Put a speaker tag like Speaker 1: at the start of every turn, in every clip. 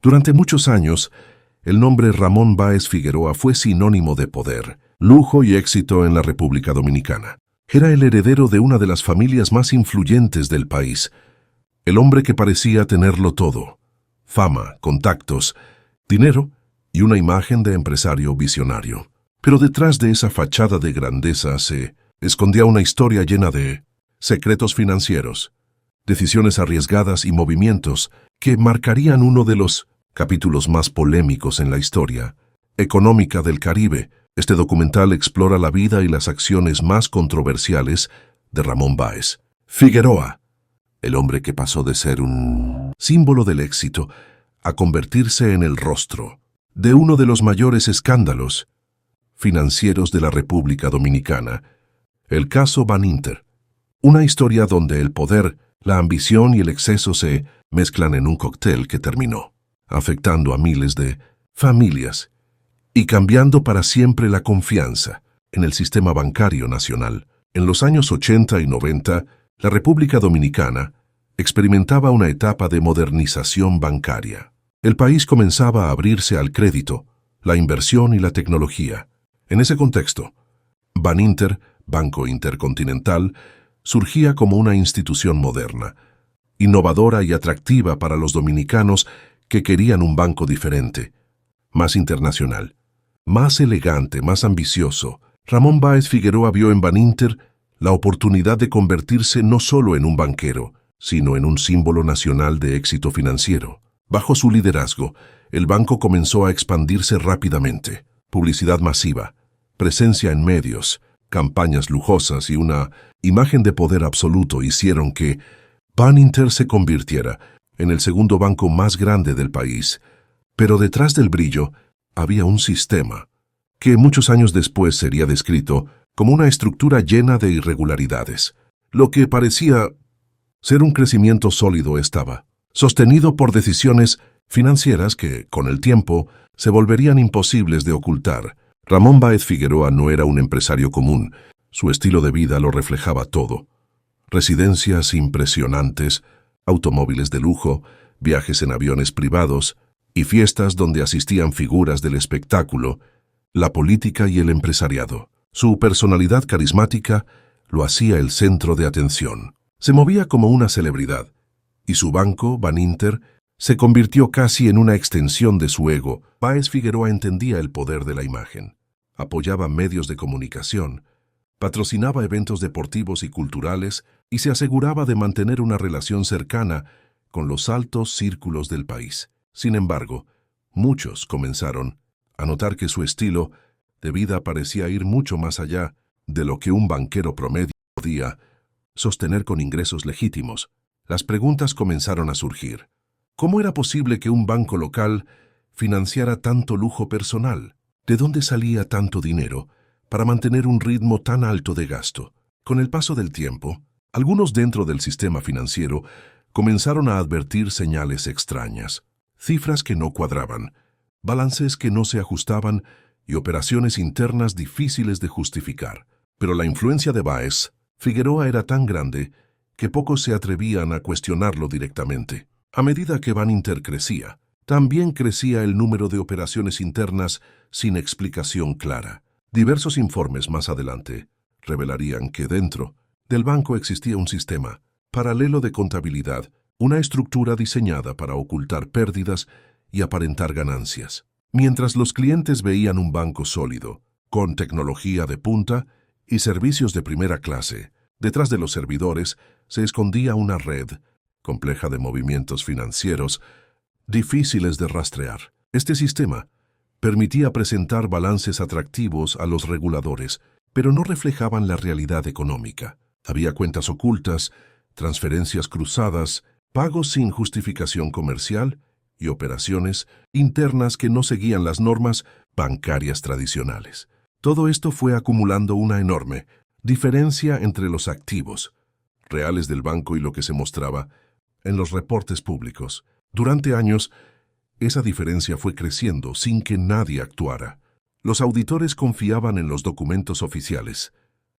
Speaker 1: Durante muchos años, el nombre Ramón Báez Figueroa fue sinónimo de poder, lujo y éxito en la República Dominicana. Era el heredero de una de las familias más influyentes del país, el hombre que parecía tenerlo todo: fama, contactos, dinero y una imagen de empresario visionario. Pero detrás de esa fachada de grandeza se escondía una historia llena de secretos financieros, decisiones arriesgadas y movimientos que marcarían uno de los capítulos más polémicos en la historia económica del Caribe. Este documental explora la vida y las acciones más controversiales de Ramón Báez Figueroa, el hombre que pasó de ser un símbolo del éxito a convertirse en el rostro de uno de los mayores escándalos financieros de la República Dominicana, el caso Baninter. Una historia donde el poder, la ambición y el exceso se mezclan en un cóctel que terminó afectando a miles de familias y cambiando para siempre la confianza en el sistema bancario nacional. En los años 80 y 90, la República Dominicana experimentaba una etapa de modernización bancaria. El país comenzaba a abrirse al crédito, la inversión y la tecnología. En ese contexto, Baninter, Banco Intercontinental, surgía como una institución moderna, innovadora y atractiva para los dominicanos que querían un banco diferente, más internacional, más elegante, más ambicioso. Ramón Báez Figueroa vio en Baninter la oportunidad de convertirse no solo en un banquero, sino en un símbolo nacional de éxito financiero. Bajo su liderazgo, el banco comenzó a expandirse rápidamente. Publicidad masiva, presencia en medios, campañas lujosas y una imagen de poder absoluto hicieron que Baninter se convirtiera en el segundo banco más grande del país. Pero detrás del brillo había un sistema que muchos años después sería descrito como una estructura llena de irregularidades. Lo que parecía ser un crecimiento sólido estaba sostenido por decisiones financieras que, con el tiempo, se volverían imposibles de ocultar. Ramón Báez Figueroa no era un empresario común. Su estilo de vida lo reflejaba todo: residencias impresionantes, automóviles de lujo, viajes en aviones privados y fiestas donde asistían figuras del espectáculo, la política y el empresariado. Su personalidad carismática lo hacía el centro de atención. Se movía como una celebridad, y su banco, Baninter, se convirtió casi en una extensión de su ego. Báez Figueroa entendía el poder de la imagen, apoyaba medios de comunicación, patrocinaba eventos deportivos y culturales y se aseguraba de mantener una relación cercana con los altos círculos del país. Sin embargo, muchos comenzaron a notar que su estilo de vida parecía ir mucho más allá de lo que un banquero promedio podía sostener con ingresos legítimos. Las preguntas comenzaron a surgir. ¿Cómo era posible que un banco local financiara tanto lujo personal? ¿De dónde salía tanto dinero para mantener un ritmo tan alto de gasto? Con el paso del tiempo, algunos dentro del sistema financiero comenzaron a advertir señales extrañas, cifras que no cuadraban, balances que no se ajustaban y operaciones internas difíciles de justificar. Pero la influencia de Báez Figueroa era tan grande que pocos se atrevían a cuestionarlo directamente. A medida que Baninter crecía, también crecía el número de operaciones internas sin explicación clara. Diversos informes más adelante revelarían que dentro del banco existía un sistema paralelo de contabilidad, una estructura diseñada para ocultar pérdidas y aparentar ganancias. Mientras los clientes veían un banco sólido, con tecnología de punta y servicios de primera clase, detrás de los servidores se escondía una red compleja de movimientos financieros difíciles de rastrear. Este sistema permitía presentar balances atractivos a los reguladores, pero no reflejaban la realidad económica. Había cuentas ocultas, transferencias cruzadas, pagos sin justificación comercial y operaciones internas que no seguían las normas bancarias tradicionales. Todo esto fue acumulando una enorme diferencia entre los activos reales del banco y lo que se mostraba en los reportes públicos. Durante años, esa diferencia fue creciendo sin que nadie actuara. Los auditores confiaban en los documentos oficiales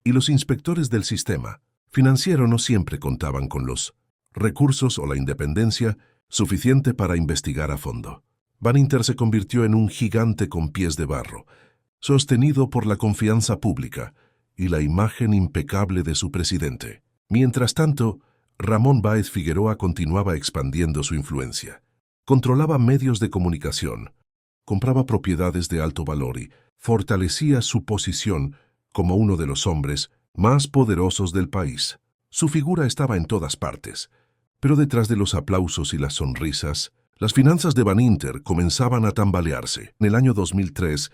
Speaker 1: y los inspectores del sistema financiero no siempre contaban con los recursos o la independencia suficiente para investigar a fondo. Banninter se convirtió en un gigante con pies de barro, sostenido por la confianza pública y la imagen impecable de su presidente. Mientras tanto, Ramón Báez Figueroa continuaba expandiendo su influencia. Controlaba medios de comunicación, compraba propiedades de alto valor y fortalecía su posición como uno de los hombres más poderosos del país. Su figura estaba en todas partes, pero detrás de los aplausos y las sonrisas, las finanzas de Banninter comenzaban a tambalearse. En el año 2003,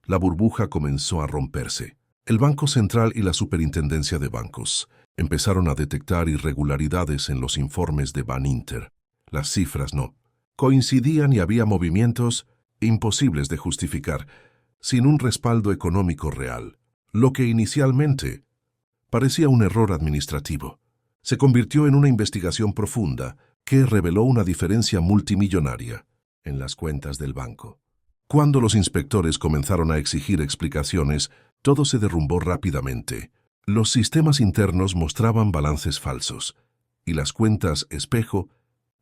Speaker 1: la burbuja comenzó a romperse. El Banco Central y la Superintendencia de Bancos empezaron a detectar irregularidades en los informes de Banninter. Las cifras no coincidían y había movimientos imposibles de justificar, sin un respaldo económico real. Lo que inicialmente parecía un error administrativo se convirtió en una investigación profunda que reveló una diferencia multimillonaria en las cuentas del banco. Cuando los inspectores comenzaron a exigir explicaciones, todo se derrumbó rápidamente. Los sistemas internos mostraban balances falsos, y las cuentas espejo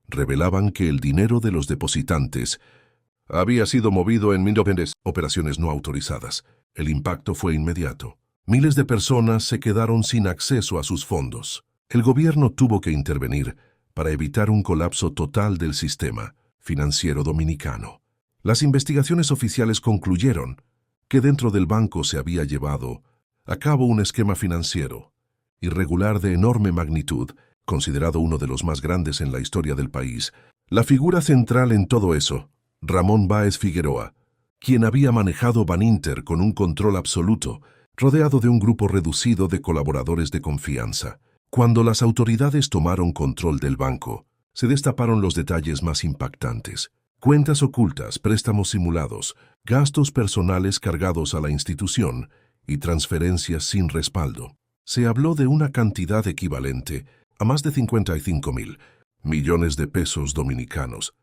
Speaker 1: revelaban que el dinero de los depositantes había sido movido en millones de operaciones no autorizadas. El impacto fue inmediato. Miles de personas se quedaron sin acceso a sus fondos. El gobierno tuvo que intervenir para evitar un colapso total del sistema financiero dominicano. Las investigaciones oficiales concluyeron que dentro del banco se había llevado a cabo un esquema financiero irregular de enorme magnitud, considerado uno de los más grandes en la historia del país. La figura central en todo eso, Ramón Báez Figueroa, quien había manejado Banninter con un control absoluto, rodeado de un grupo reducido de colaboradores de confianza. Cuando las autoridades tomaron control del banco, se destaparon los detalles más impactantes. Cuentas ocultas, préstamos simulados, gastos personales cargados a la institución y transferencias sin respaldo. Se habló de una cantidad equivalente a más de 55.000 millones de pesos dominicanos,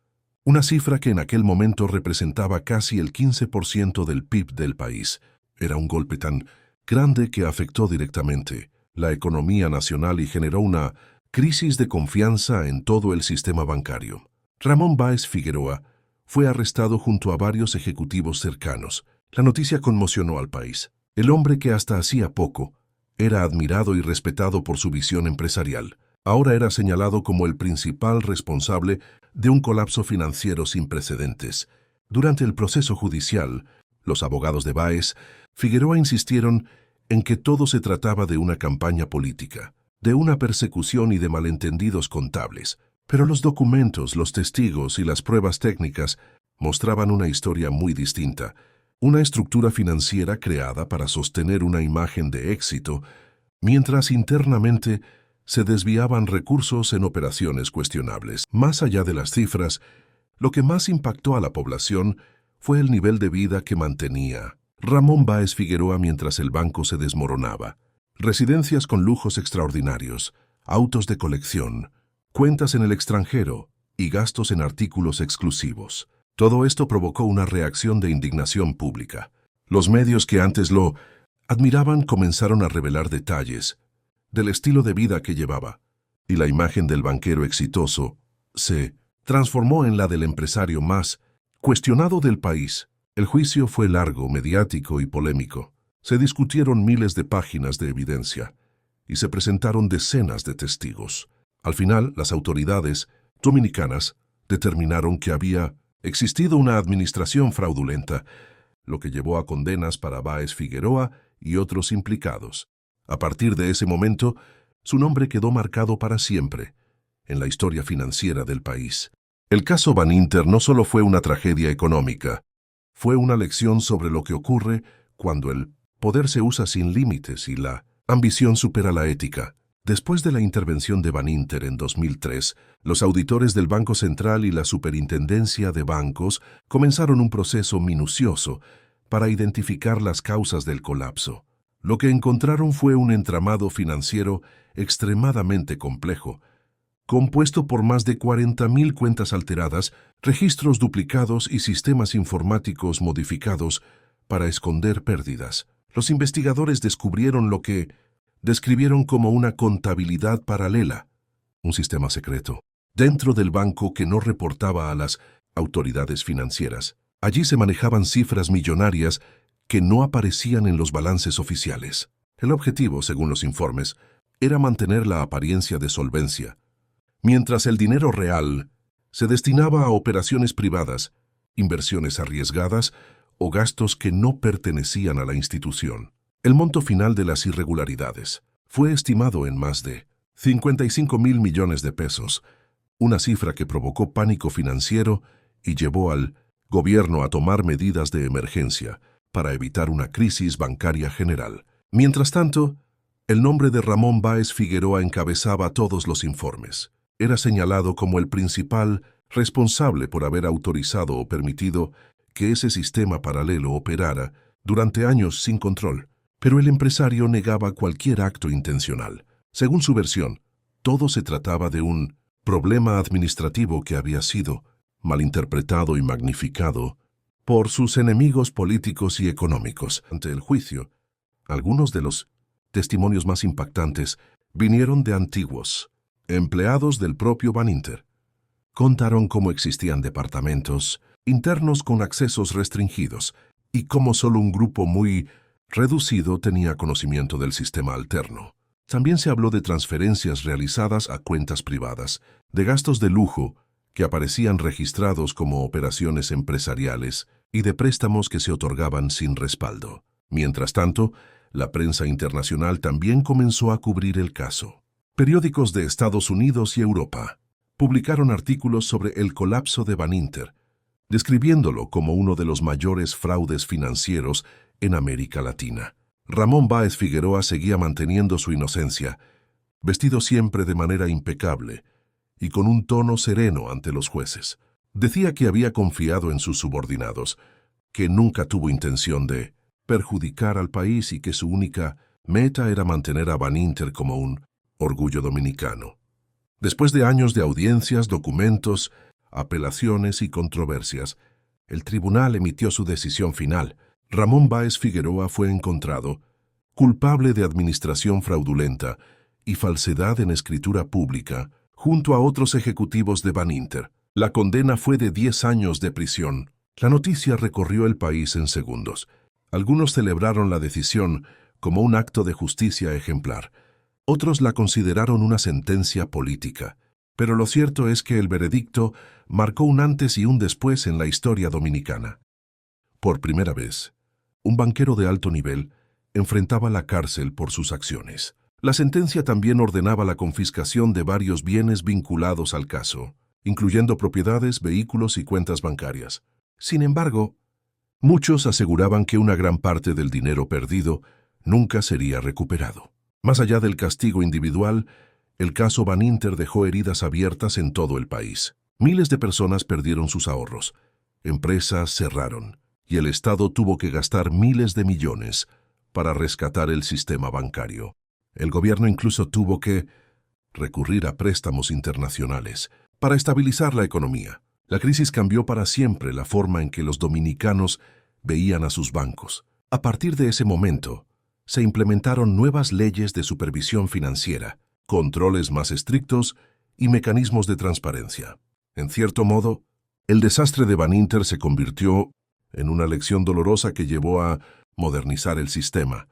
Speaker 1: una cifra que en aquel momento representaba casi el 15% del PIB del país. Era un golpe tan grande que afectó directamente la economía nacional y generó una crisis de confianza en todo el sistema bancario. Ramón Báez Figueroa fue arrestado junto a varios ejecutivos cercanos. La noticia conmocionó al país. El hombre que hasta hacía poco era admirado y respetado por su visión empresarial, ahora era señalado como el principal responsable de un colapso financiero sin precedentes. Durante el proceso judicial, los abogados de Báez Figueroa insistieron en que todo se trataba de una campaña política, de una persecución y de malentendidos contables. Pero los documentos, los testigos y las pruebas técnicas mostraban una historia muy distinta. Una estructura financiera creada para sostener una imagen de éxito, mientras internamente se desviaban recursos en operaciones cuestionables. Más allá de las cifras, lo que más impactó a la población fue el nivel de vida que mantenía Ramón Báez Figueroa mientras el banco se desmoronaba. Residencias con lujos extraordinarios, autos de colección, cuentas en el extranjero y gastos en artículos exclusivos. Todo esto provocó una reacción de indignación pública. Los medios que antes lo admiraban comenzaron a revelar detalles del estilo de vida que llevaba, y la imagen del banquero exitoso se transformó en la del empresario más cuestionado del país. El juicio fue largo, mediático y polémico. Se discutieron miles de páginas de evidencia y se presentaron decenas de testigos. Al final, las autoridades dominicanas determinaron que había existido una administración fraudulenta, lo que llevó a condenas para Báez Figueroa y otros implicados. A partir de ese momento, su nombre quedó marcado para siempre en la historia financiera del país. El caso Banninter no solo fue una tragedia económica, fue una lección sobre lo que ocurre cuando el poder se usa sin límites y la ambición supera la ética. Después de la intervención de Banninter en 2003, los auditores del Banco Central y la Superintendencia de Bancos comenzaron un proceso minucioso para identificar las causas del colapso. Lo que encontraron fue un entramado financiero extremadamente complejo, compuesto por más de 40.000 cuentas alteradas, registros duplicados y sistemas informáticos modificados para esconder pérdidas. Los investigadores descubrieron lo que describieron como una contabilidad paralela, un sistema secreto, dentro del banco que no reportaba a las autoridades financieras. Allí se manejaban cifras millonarias que no aparecían en los balances oficiales. El objetivo, según los informes, era mantener la apariencia de solvencia, mientras el dinero real se destinaba a operaciones privadas, inversiones arriesgadas o gastos que no pertenecían a la institución. El monto final de las irregularidades fue estimado en más de 55.000 millones de pesos, una cifra que provocó pánico financiero y llevó al gobierno a tomar medidas de emergencia para evitar una crisis bancaria general. Mientras tanto, el nombre de Ramón Báez Figueroa encabezaba todos los informes. Era señalado como el principal responsable por haber autorizado o permitido que ese sistema paralelo operara durante años sin control. Pero el empresario negaba cualquier acto intencional. Según su versión, todo se trataba de un problema administrativo que había sido malinterpretado y magnificado por sus enemigos políticos y económicos. Ante el juicio, algunos de los testimonios más impactantes vinieron de antiguos empleados del propio Baninter. Contaron cómo existían departamentos internos con accesos restringidos y cómo solo un grupo muy reducido tenía conocimiento del sistema alterno. También se habló de transferencias realizadas a cuentas privadas, de gastos de lujo que aparecían registrados como operaciones empresariales y de préstamos que se otorgaban sin respaldo. Mientras tanto, la prensa internacional también comenzó a cubrir el caso. Periódicos de Estados Unidos y Europa publicaron artículos sobre el colapso de Baninter, describiéndolo como uno de los mayores fraudes financieros en América Latina. Ramón Báez Figueroa seguía manteniendo su inocencia, vestido siempre de manera impecable y con un tono sereno ante los jueces. Decía que había confiado en sus subordinados, que nunca tuvo intención de perjudicar al país y que su única meta era mantener a Baninter como un orgullo dominicano. Después de años de audiencias, documentos, apelaciones y controversias, el tribunal emitió su decisión final. Ramón Báez Figueroa fue encontrado culpable de administración fraudulenta y falsedad en escritura pública, junto a otros ejecutivos de Baninter. La condena fue de 10 años de prisión. La noticia recorrió el país en segundos. Algunos celebraron la decisión como un acto de justicia ejemplar. Otros la consideraron una sentencia política. Pero lo cierto es que el veredicto marcó un antes y un después en la historia dominicana. Por primera vez, un banquero de alto nivel enfrentaba la cárcel por sus acciones. La sentencia también ordenaba la confiscación de varios bienes vinculados al caso, incluyendo propiedades, vehículos y cuentas bancarias. Sin embargo, muchos aseguraban que una gran parte del dinero perdido nunca sería recuperado. Más allá del castigo individual, el caso Baninter dejó heridas abiertas en todo el país. Miles de personas perdieron sus ahorros, empresas cerraron, y el Estado tuvo que gastar miles de millones para rescatar el sistema bancario. El gobierno incluso tuvo que recurrir a préstamos internacionales para estabilizar la economía. La crisis cambió para siempre la forma en que los dominicanos veían a sus bancos. A partir de ese momento, se implementaron nuevas leyes de supervisión financiera, controles más estrictos y mecanismos de transparencia. En cierto modo, el desastre de Baninter se convirtió en una lección dolorosa que llevó a modernizar el sistema,